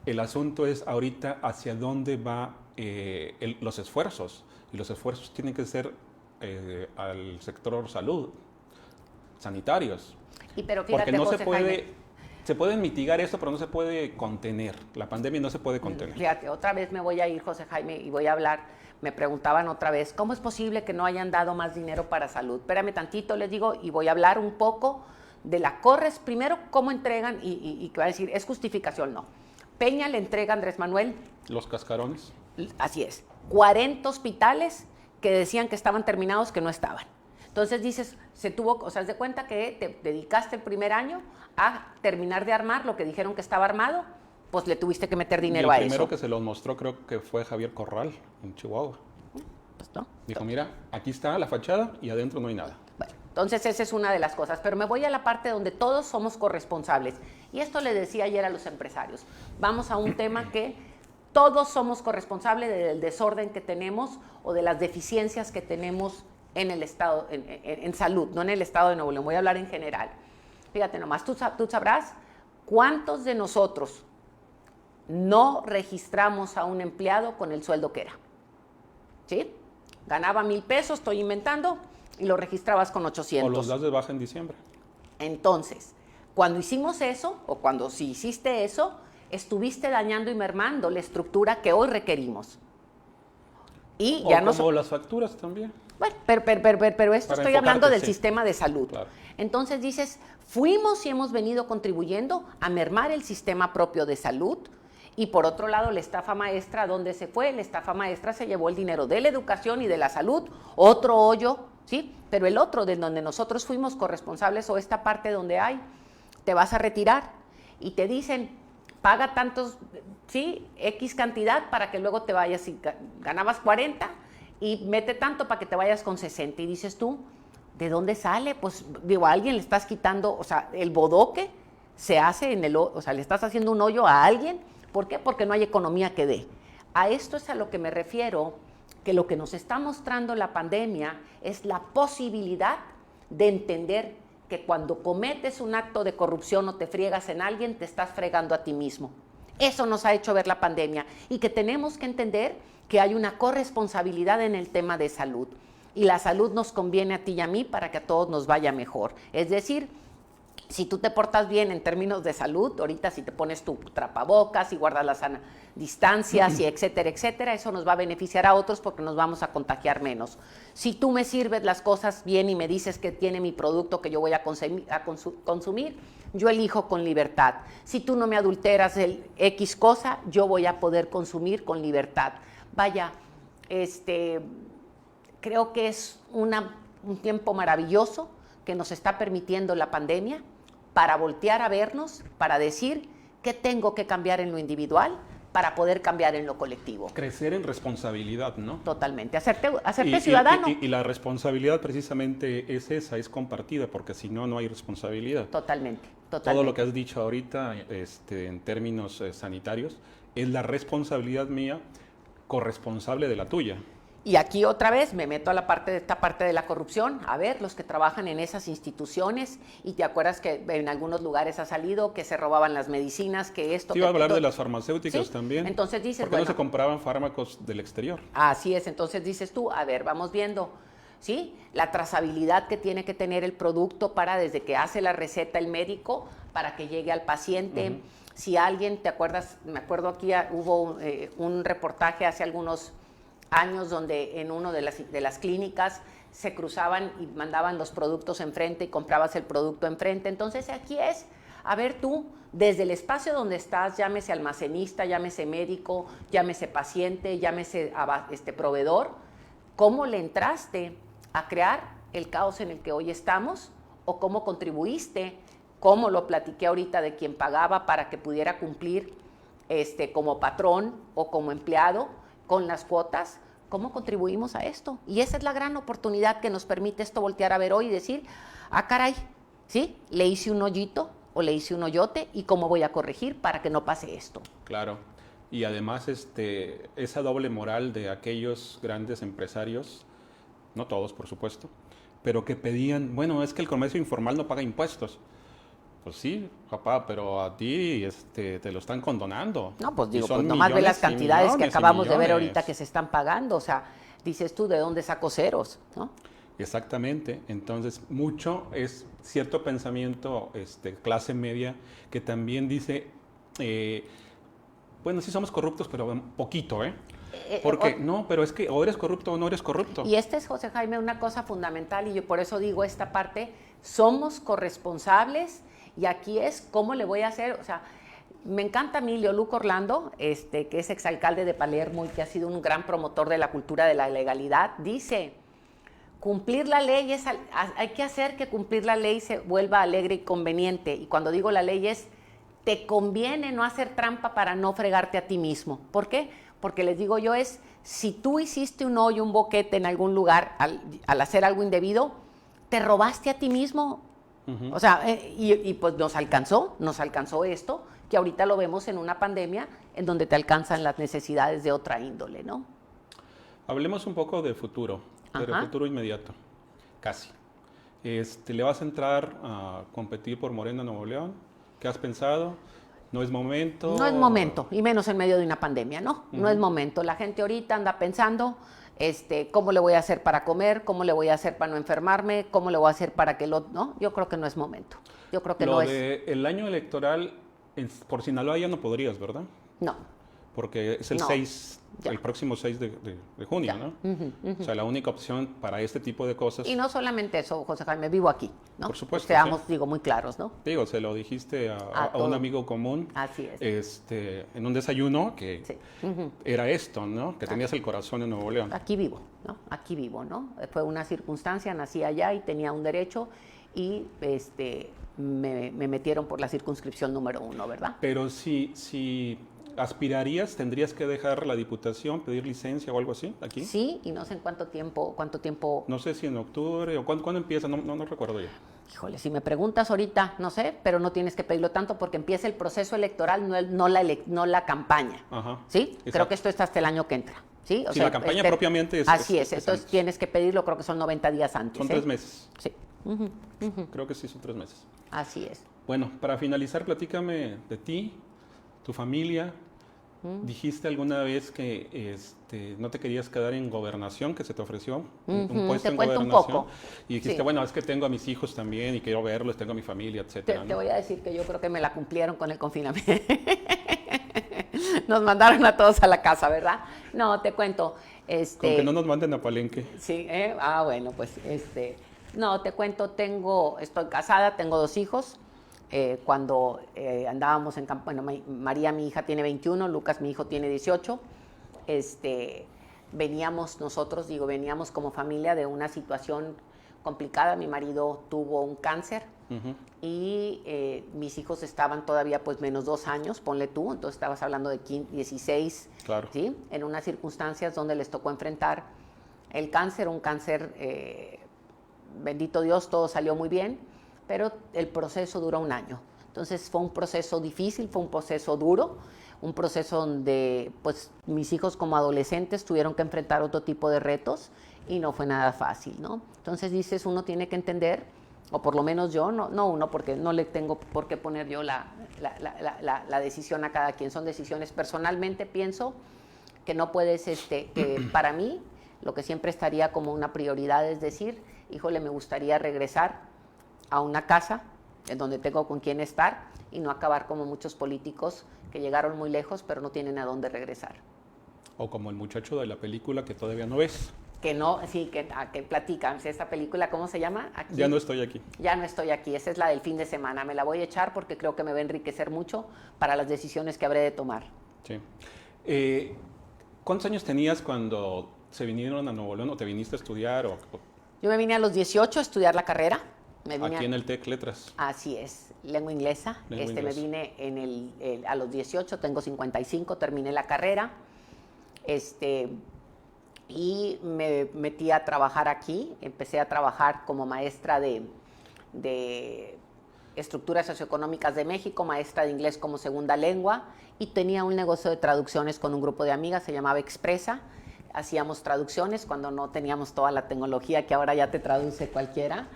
El asunto es ahorita hacia dónde va los esfuerzos, y los esfuerzos tienen que ser al sector salud, sanitarios. Pero fíjate, porque no José se puede, Jaime, se puede mitigar esto, pero no se puede contener. La pandemia no se puede contener. Fíjate, otra vez me voy a ir, José Jaime, y voy a hablar. Me preguntaban otra vez, ¿cómo es posible que no hayan dado más dinero para salud? Espérame tantito, les digo, y voy a hablar un poco de la Corres. Primero, cómo entregan, y que va a decir, ¿es justificación? No. Peña le entrega a Andrés Manuel. Los cascarones. Así es. 40 hospitales que decían que estaban terminados, que no estaban. Entonces dices, o sea, haz de cuenta que te dedicaste el primer año a terminar de armar lo que dijeron que estaba armado, pues le tuviste que meter dinero a eso. El primero que se los mostró creo que fue Javier Corral, en Chihuahua. Pues no. Dijo, mira, aquí está la fachada y adentro no hay nada. Bueno, Entonces, esa es una de las cosas. Pero me voy a la parte donde todos somos corresponsables. Y esto le decía ayer a los empresarios. Vamos a un tema que todos somos corresponsables del desorden que tenemos o de las deficiencias que tenemos en el estado, en salud, no en el estado de Nuevo León. Voy a hablar en general. Fíjate nomás, tú sabrás cuántos de nosotros no registramos a un empleado con el sueldo que era. ¿Sí? Ganaba 1,000 pesos, estoy inventando, y lo registrabas con 800. O los das de baja en diciembre. Entonces, cuando hicimos eso, o cuando si hiciste eso, estuviste dañando y mermando la estructura que hoy requerimos. Y o ya como las facturas también. Bueno, pero esto estoy hablando del sistema de salud. Claro. Entonces dices, fuimos y hemos venido contribuyendo a mermar el sistema propio de salud. Y por otro lado, la estafa maestra, ¿dónde se fue? La estafa maestra se llevó el dinero de la educación y de la salud, otro hoyo, ¿sí? Pero el otro de donde nosotros fuimos corresponsables, o esta parte donde hay, te vas a retirar y te dicen, paga tantos, ¿sí? X cantidad para que luego te vayas, y ganabas 40 y mete tanto para que te vayas con 60. Y dices tú, ¿de dónde sale? Pues digo, a alguien le estás quitando, o sea, el bodoque se hace o sea, le estás haciendo un hoyo a alguien. ¿Por qué? Porque no hay economía que dé. A esto es a lo que me refiero, que lo que nos está mostrando la pandemia es la posibilidad de entender que cuando cometes un acto de corrupción o te friegas en alguien, te estás fregando a ti mismo. Eso nos ha hecho ver la pandemia y que tenemos que entender que hay una corresponsabilidad en el tema de salud. Y la salud nos conviene a ti y a mí para que a todos nos vaya mejor. Es decir, si tú te portas bien en términos de salud, ahorita si te pones tu tapabocas y guardas las sana distancias y etcétera, eso nos va a beneficiar a otros porque nos vamos a contagiar menos. Si tú me sirves las cosas bien y me dices que tiene mi producto que yo voy a consumir, yo elijo con libertad. Si tú no me adulteras el X cosa, yo voy a poder consumir con libertad. Vaya, creo que es un tiempo maravilloso que nos está permitiendo la pandemia para voltear a vernos, para decir qué tengo que cambiar en lo individual para poder cambiar en lo colectivo. Crecer en responsabilidad, ¿no? Totalmente, hacerte ciudadano. Y la responsabilidad precisamente es esa, es compartida, porque si no, no hay responsabilidad. Totalmente. Todo lo que has dicho ahorita en términos sanitarios es la responsabilidad mía corresponsable de la tuya. Y aquí otra vez me meto a esta parte de la corrupción. A ver, los que trabajan en esas instituciones, y te acuerdas que en algunos lugares ha salido que se robaban las medicinas, que esto... Sí, iba a hablar de las farmacéuticas, ¿sí? También. Entonces dices, ¿por qué no se compraban fármacos del exterior? Así es, entonces dices tú, a ver, vamos viendo, ¿sí? La trazabilidad que tiene que tener el producto para desde que hace la receta el médico para que llegue al paciente. Uh-huh. Si alguien, ¿te acuerdas? Me acuerdo aquí hubo un reportaje hace algunos años donde en una de las clínicas se cruzaban y mandaban los productos enfrente y comprabas el producto enfrente. Entonces aquí es, a ver tú, desde el espacio donde estás, llámese almacenista, llámese médico, llámese paciente, llámese proveedor, ¿cómo le entraste a crear el caos en el que hoy estamos? ¿O cómo contribuiste, como lo platiqué ahorita, de quien pagaba para que pudiera cumplir como patrón o como empleado con las cuotas? ¿Cómo contribuimos a esto? Y esa es la gran oportunidad que nos permite esto voltear a ver hoy y decir, ah, caray, ¿sí? Le hice un hoyito o le hice un hoyote, ¿y cómo voy a corregir para que no pase esto? Claro. Y además esa doble moral de aquellos grandes empresarios, no todos por supuesto, pero que pedían, bueno, es que el comercio informal no paga impuestos. Pues sí, papá, pero a ti te lo están condonando. No, pues digo, pues nomás ve las cantidades que acabamos de ver ahorita que se están pagando. O sea, dices tú, ¿de dónde saco ceros? ¿No? Exactamente. Entonces, mucho es cierto pensamiento, clase media, que también dice, bueno, sí somos corruptos, pero un poquito, ¿eh? Porque, no, pero es que o eres corrupto o no eres corrupto. Y es, José Jaime, una cosa fundamental, y yo por eso digo esta parte, somos corresponsables. Y aquí es, ¿cómo le voy a hacer? O sea, me encanta Emilio Luco Orlando, que es exalcalde de Palermo y que ha sido un gran promotor de la cultura de la legalidad. Dice, cumplir la ley hay que hacer que cumplir la ley se vuelva alegre y conveniente. Y cuando digo la ley es, te conviene no hacer trampa para no fregarte a ti mismo. ¿Por qué? Porque les digo yo si tú hiciste un hoyo, un boquete en algún lugar al hacer algo indebido, te robaste a ti mismo. O sea, y pues nos alcanzó esto, que ahorita lo vemos en una pandemia en donde te alcanzan las necesidades de otra índole, ¿no? Hablemos un poco del futuro, del Ajá. futuro inmediato, casi. ¿Le vas a entrar a competir por Morena Nuevo León? ¿Qué has pensado? ¿No es momento? No es momento, y menos en medio de una pandemia, ¿no? No es momento. La gente ahorita anda pensando, ¿cómo le voy a hacer para comer? ¿Cómo le voy a hacer para no enfermarme? ¿Cómo le voy a hacer para que no? Yo creo que no es momento. Yo creo que Lo no de el año electoral, por Sinaloa ya no podrías, ¿verdad? No. Porque es el No, 6, ya. el próximo 6 de junio, Ya. ¿no? O sea, la única opción para este tipo de cosas, Y no solamente eso, José Jaime, vivo aquí, ¿no? Por supuesto, Seamos, sí. digo, muy claros, ¿no? digo, se lo dijiste a todo. un amigo común, Así es. en un desayuno, que Sí. era esto, ¿no? Que tenías el corazón en Nuevo León. Aquí vivo, ¿no? Aquí vivo, ¿no? Fue una circunstancia, nací allá y tenía un derecho y me metieron por la circunscripción número 1, ¿verdad? Pero si aspirarías, tendrías que dejar la diputación, pedir licencia o algo así, aquí. Sí, y no sé en cuánto tiempo. No sé si en octubre o cuándo empieza, no recuerdo ya. Híjole, si me preguntas ahorita, no sé, pero no tienes que pedirlo tanto porque empieza el proceso electoral, no la campaña. Ajá, ¿Sí? exacto. Creo que esto es hasta el año que entra. ¿Sí? Sí, la campaña propiamente es... Así es, es entonces antes. tienes que pedirlo, creo que son 90 días antes. Son 3 meses. Sí, Creo que sí, son 3 meses. así es. Bueno, para finalizar, platícame de ti, tu familia. Dijiste alguna vez que no te querías quedar en gobernación, que se te ofreció un puesto Te en cuento un gobernación. poco. Y dijiste, Sí. bueno, es que tengo a mis hijos también y quiero verlos, tengo a mi familia, etcétera. Te ¿no? voy a decir que yo creo que me la cumplieron con el confinamiento. Nos mandaron a todos a la casa, ¿verdad? No, te cuento. Con que no nos manden a Palenque. Sí, bueno, pues no, te cuento, estoy casada, tengo 2 hijos. Cuando andábamos en campo, bueno, María, mi hija, tiene 21, Lucas, mi hijo, tiene 18. Veníamos como familia de una situación complicada. Mi marido tuvo un cáncer y mis hijos estaban todavía pues menos 2 años, ponle tú, entonces estabas hablando de 16, Claro. ¿sí? En unas circunstancias donde les tocó enfrentar el cáncer, un cáncer, bendito Dios, todo salió muy bien, pero el proceso duró 1 año. Entonces fue un proceso difícil, fue un proceso duro, un proceso donde pues mis hijos como adolescentes tuvieron que enfrentar otro tipo de retos y no fue nada fácil, ¿no? Entonces dices, uno tiene que entender, o por lo menos yo, no uno, porque no le tengo por qué poner yo la decisión a cada quien, son decisiones. Personalmente pienso que no puedes, que para mí lo que siempre estaría como una prioridad es decir, híjole, me gustaría regresar a una casa en donde tengo con quién estar y no acabar como muchos políticos que llegaron muy lejos pero no tienen a dónde regresar. O como el muchacho de la película que todavía no ves. Que no, sí, que platican. Esta película, ¿cómo se llama? Aquí. Ya no estoy aquí. Ya no estoy aquí. Esa es la del fin de semana. Me la voy a echar porque creo que me va a enriquecer mucho para las decisiones que habré de tomar. Sí. ¿Cuántos años tenías cuando se vinieron a Nuevo León o te viniste a estudiar? Yo me vine a los 18 a estudiar la carrera. Aquí en el TEC Letras. Así es, lengua inglesa. Me vine a los 18, tengo 55, terminé la carrera. Y me metí a trabajar aquí. Empecé a trabajar como maestra de estructuras socioeconómicas de México, maestra de inglés como segunda lengua, y tenía un negocio de traducciones con un grupo de amigas, se llamaba Expresa. Hacíamos traducciones cuando no teníamos toda la tecnología que ahora ya te traduce cualquiera.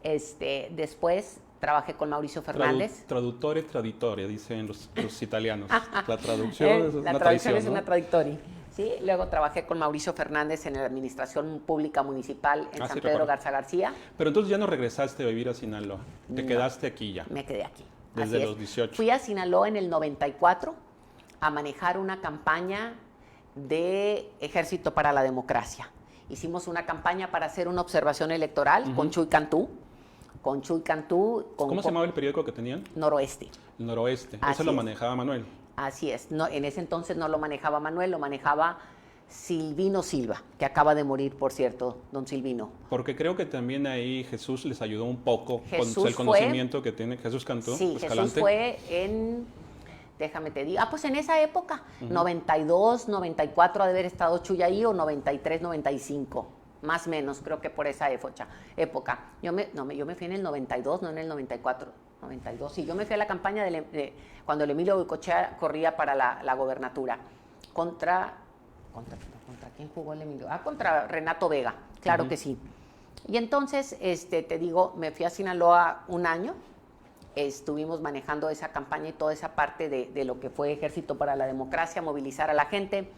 Después trabajé con Mauricio Fernández. Traduttore, traditore, dicen los italianos. La traducción es la una traducción tradición, es ¿no? una traductori. Sí, luego trabajé con Mauricio Fernández en la Administración Pública Municipal en San Sí, Pedro recuerdo. Garza García. Pero entonces ya no regresaste a vivir a Sinaloa. Te quedaste aquí ya. Me quedé aquí. Desde Así los es. 18. Fui a Sinaloa en el 94 a manejar una campaña de Ejército para la Democracia. Hicimos una campaña para hacer una observación electoral con Chuy Cantú. ¿Cómo se llamaba el periódico que tenían? Noroeste. El Noroeste. Así Eso lo es. manejaba Manuel. Así es. No, en ese entonces no lo manejaba Manuel, lo manejaba Silvino Silva, que acaba de morir, por cierto, don Silvino. Porque creo que también ahí Jesús les ayudó un poco Jesús con el conocimiento que tiene Jesús Cantú. Sí, Jesús Escalante. fue déjame te digo, pues en esa época, 92, 94 ha de haber estado Chuy ahí, o 93, 95. más o menos, creo que por esa época. Yo me fui en el 92, no en el 94, 92. Sí, yo me fui a la campaña cuando el Emilio Goicoechea corría para la gobernatura. ¿Contra quién jugó el Emilio? Contra Renato Vega, claro que sí. Y entonces, te digo, me fui a Sinaloa un año. Estuvimos manejando esa campaña y toda esa parte de lo que fue Ejército para la Democracia, movilizar a la gente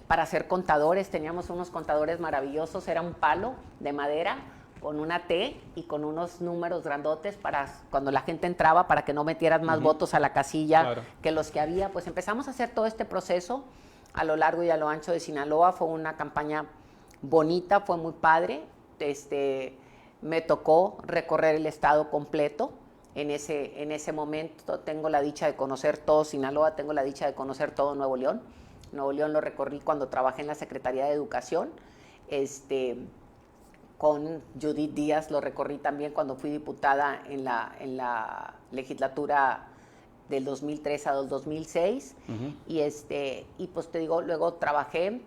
para ser contadores. Teníamos unos contadores maravillosos, era un palo de madera con una T y con unos números grandotes para cuando la gente entraba, para que no metieran más votos a la casilla que los que había. Pues empezamos a hacer todo este proceso a lo largo y a lo ancho de Sinaloa. Fue una campaña bonita, fue muy padre. Me tocó recorrer el estado completo. En ese momento tengo la dicha de conocer todo Sinaloa, tengo la dicha de conocer todo Nuevo León. Nuevo León lo recorrí cuando trabajé en la Secretaría de Educación. Con Judith Díaz lo recorrí también cuando fui diputada en la legislatura del 2003 a 2006. Y pues te digo, luego trabajé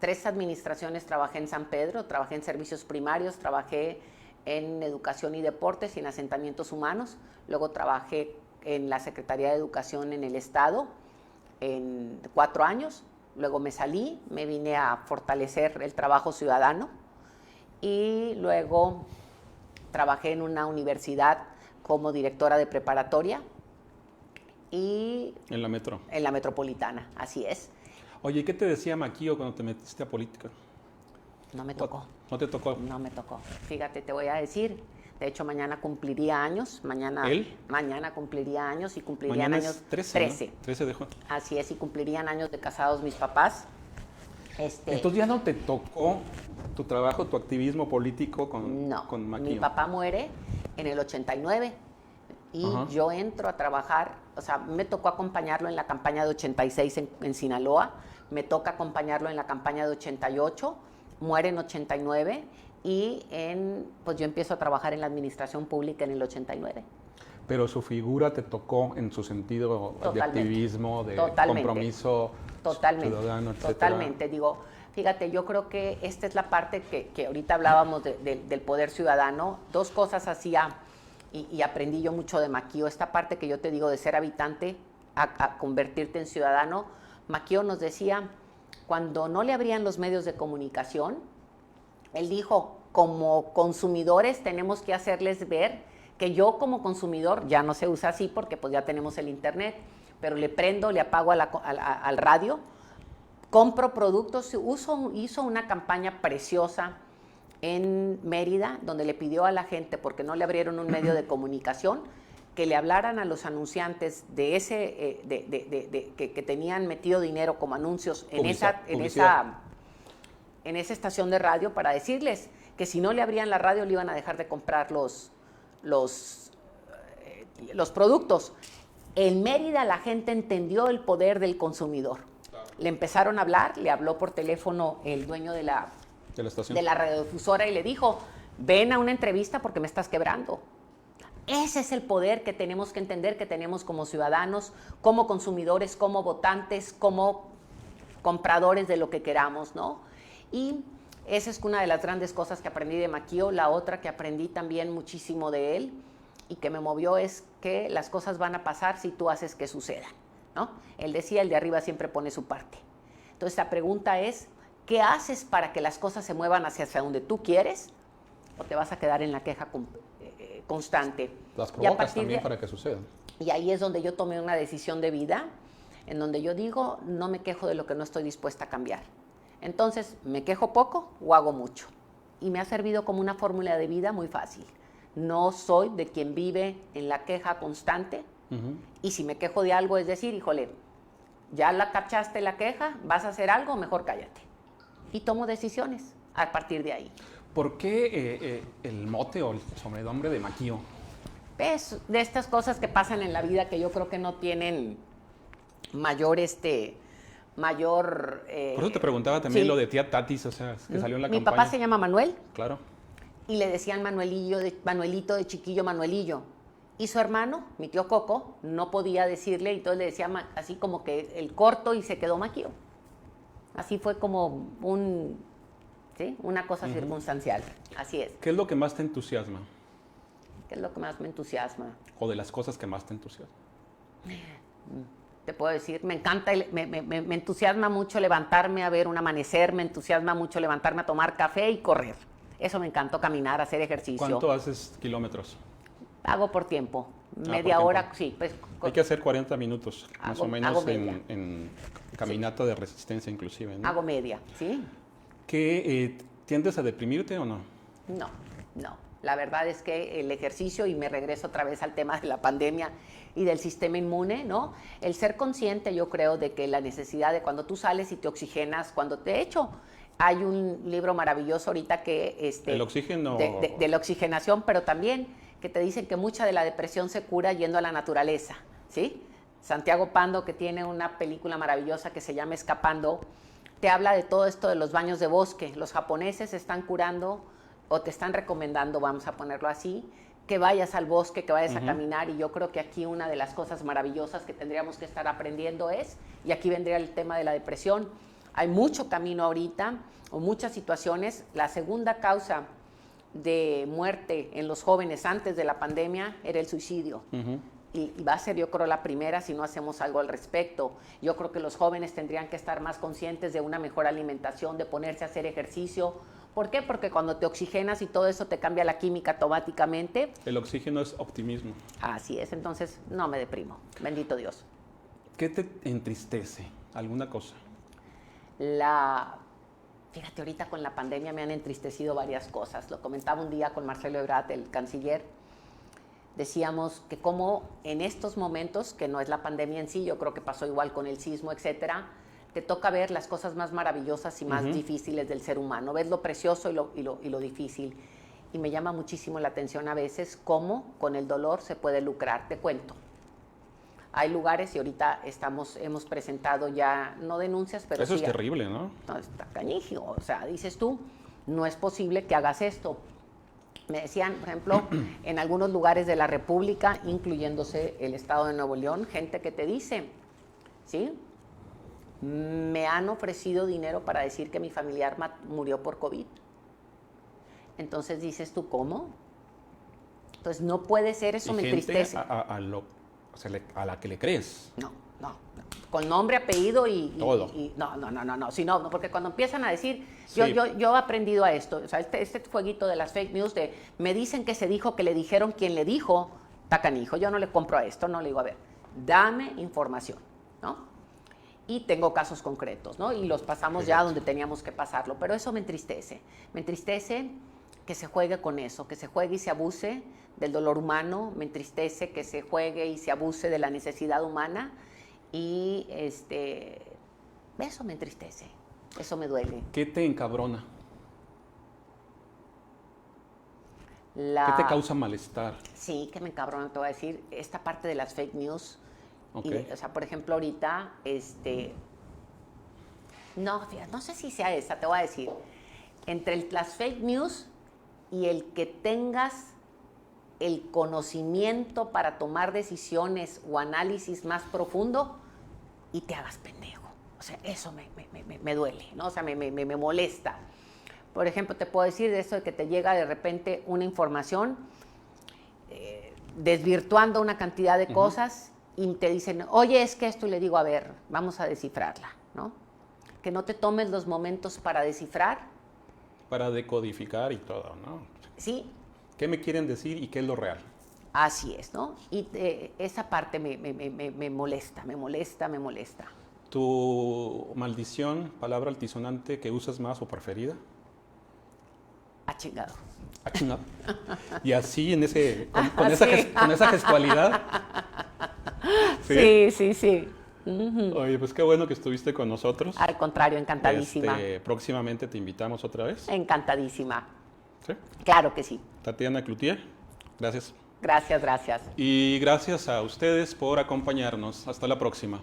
3 administraciones, trabajé en San Pedro, trabajé en servicios primarios, trabajé en educación y deportes y en asentamientos humanos. Luego trabajé en la Secretaría de Educación en el Estado en 4 años. Luego me salí, me vine a fortalecer el trabajo ciudadano y luego trabajé en una universidad como directora de preparatoria y... En la metro. En la metropolitana, así es. Oye, ¿qué te decía Maquillo cuando te metiste a política? No me tocó. ¿No te tocó? No me tocó. Fíjate, te voy a decir. De hecho, mañana cumpliría años. ¿Él? Mañana cumpliría años y cumplirían mañana años. Es 13. ¿No? 13 de junio. Así es, y cumplirían años de casados mis papás. Entonces ya no te tocó tu trabajo, tu activismo político con Maquillo. Mi papá muere en el 89 y yo entro a trabajar, o sea, me tocó acompañarlo en la campaña de 86 en Sinaloa, me toca acompañarlo en la campaña de 88, muere en 89 y pues yo empiezo a trabajar en la administración pública en el 89. Pero su figura te tocó en su sentido de activismo, de compromiso ciudadano, etc. Totalmente. Digo, fíjate, yo creo que esta es la parte que ahorita hablábamos del poder ciudadano. 2 cosas hacía y aprendí yo mucho de Maquillo. Esta parte que yo te digo de ser habitante a convertirte en ciudadano. Maquillo nos decía, cuando no le abrían los medios de comunicación, él dijo, como consumidores tenemos que hacerles ver que yo como consumidor, ya no se usa así porque pues ya tenemos el internet, pero le prendo, le apago al radio, compro productos, hizo una campaña preciosa en Mérida, donde le pidió a la gente, porque no le abrieron un medio de comunicación, que le hablaran a los anunciantes de que tenían metido dinero como anuncios en esa estación de radio para decirles que si no le abrían la radio le iban a dejar de comprar los productos. En Mérida la gente entendió el poder del consumidor. Le empezaron a hablar, le habló por teléfono el dueño de la radiodifusora y le dijo, ven a una entrevista porque me estás quebrando. Ese es el poder que tenemos que entender, que tenemos como ciudadanos, como consumidores, como votantes, como compradores de lo que queramos, ¿no? Y esa es una de las grandes cosas que aprendí de Maquillo. La otra que aprendí también muchísimo de él y que me movió es que las cosas van a pasar si tú haces que sucedan, ¿no? Él decía, el de arriba siempre pone su parte. Entonces la pregunta es, ¿qué haces para que las cosas se muevan hacia donde tú quieres? ¿O te vas a quedar en la queja constante? Las provocas también para que sucedan. Y ahí es donde yo tomé una decisión de vida, en donde yo digo, no me quejo de lo que no estoy dispuesta a cambiar. Entonces, ¿me quejo poco o hago mucho? Y me ha servido como una fórmula de vida muy fácil. No soy de quien vive en la queja constante. Y si me quejo de algo, es decir, híjole, ya la cachaste la queja, vas a hacer algo, mejor cállate. Y tomo decisiones a partir de ahí. ¿Por qué el mote o el sobrenombre de Maquillo? Pues de estas cosas que pasan en la vida que yo creo que no tienen mayor Por eso te preguntaba también lo de tía Tatis, o sea, que salió en la campaña. Mi papá se llama Manuel. Claro. Y le decían Manuelito de chiquillo, Manuelillo. Y su hermano, mi tío Coco, no podía decirle, y entonces le decía así como que el corto y se quedó Maquillo. Así fue como ¿sí? Una cosa circunstancial, así es. ¿Qué es lo que más te entusiasma? ¿Qué es lo que más me entusiasma? O de las cosas que más te entusiasman. Te puedo decir, me encanta, me entusiasma mucho levantarme a ver un amanecer, me entusiasma mucho levantarme a tomar café y correr. Eso me encantó, caminar, hacer ejercicio. ¿Cuánto haces kilómetros? Hago por tiempo, media por tiempo. hora, sí. Pues, Hay que hacer 40 minutos, más Hago- o menos, hago media. en caminata de resistencia inclusive, ¿no? hago media, ¿sí? ¿Qué, tiendes a deprimirte o no? No, no. La verdad es que el ejercicio, y me regreso otra vez al tema de la pandemia y del sistema inmune, ¿no? El ser consciente, yo creo, de que la necesidad de cuando tú sales y te oxigenas, cuando de hecho hay un libro maravilloso ahorita que... El oxígeno... de la oxigenación, pero también que te dicen que mucha de la depresión se cura yendo a la naturaleza, ¿sí? Santiago Pando, que tiene una película maravillosa que se llama Escapando, te habla de todo esto de los baños de bosque. Los japoneses están curando o te están recomendando, vamos a ponerlo así, que vayas al bosque, que vayas a caminar, y yo creo que aquí una de las cosas maravillosas que tendríamos que estar aprendiendo es, y aquí vendría el tema de la depresión, hay mucho camino ahorita, o muchas situaciones. La segunda causa de muerte en los jóvenes antes de la pandemia era el suicidio. Y va a ser, yo creo, la primera si no hacemos algo al respecto. Yo creo que los jóvenes tendrían que estar más conscientes de una mejor alimentación, de ponerse a hacer ejercicio. ¿Por qué? Porque cuando te oxigenas y todo eso te cambia la química automáticamente. El oxígeno es optimismo. Así es, entonces no me deprimo, bendito Dios. ¿Qué te entristece? ¿Alguna cosa? Fíjate, ahorita con la pandemia me han entristecido varias cosas. Lo comentaba un día con Marcelo Ebrard, el canciller. Decíamos que como en estos momentos, que no es la pandemia en sí, yo creo que pasó igual con el sismo, etcétera, te toca ver las cosas más maravillosas y más difíciles del ser humano. Ves lo precioso y lo difícil. Y me llama muchísimo la atención a veces cómo con el dolor se puede lucrar. Te cuento. Hay lugares, y ahorita hemos presentado ya, no denuncias, pero Eso sí, es terrible, ¿no? no, está cañísimo. O sea, dices tú, no es posible que hagas esto. Me decían, por ejemplo, en algunos lugares de la República, incluyéndose el estado de Nuevo León, gente que te dice, ¿sí? Me han ofrecido dinero para decir que mi familiar murió por COVID. Entonces dices tú, ¿cómo? Entonces no puede ser, eso Y me gente entristece. a la que le crees. No. Con nombre, apellido todo. No. Sí, no, porque cuando empiezan a decir, Sí. yo he aprendido a esto, o sea, este jueguito de las fake news, de me dicen que se dijo, que le dijeron quien le dijo, tacanijo, yo no le compro a esto, no le digo, a ver, dame información, ¿no? Y tengo casos concretos, ¿no? Y los pasamos ya donde teníamos que pasarlo, pero eso me entristece que se juegue con eso, que se juegue y se abuse del dolor humano, me entristece que se juegue y se abuse de la necesidad humana. Y eso me entristece, eso me duele. ¿Qué te encabrona? ¿Qué te causa malestar? Sí, que me encabrona, te voy a decir, esta parte de las fake news. Okay. O sea, por ejemplo, ahorita, no, fíjate, no sé si sea esa, te voy a decir, entre las fake news y el que tengas el conocimiento para tomar decisiones o análisis más profundo y te hagas pendejo. O sea, eso me duele, ¿no? O sea, me molesta. Por ejemplo, te puedo decir de eso de que te llega de repente una información desvirtuando una cantidad de cosas y te dicen, oye, es que esto, y le digo, a ver, vamos a descifrarla, ¿no? Que no te tomes los momentos para descifrar. Para decodificar y todo, ¿no? Sí. ¿Qué me quieren decir y qué es lo real? Así es, ¿no? Y esa parte me molesta. ¿Tu maldición, palabra altisonante que usas más o preferida? Ah, chingado. Ah, chingado. Y así, con esa gestualidad. Sí. Oye, pues qué bueno que estuviste con nosotros. Al contrario, encantadísima. Próximamente te invitamos otra vez. Encantadísima. ¿Sí? Claro que sí. Tatiana Cloutier, gracias. Gracias. Y gracias a ustedes por acompañarnos. Hasta la próxima.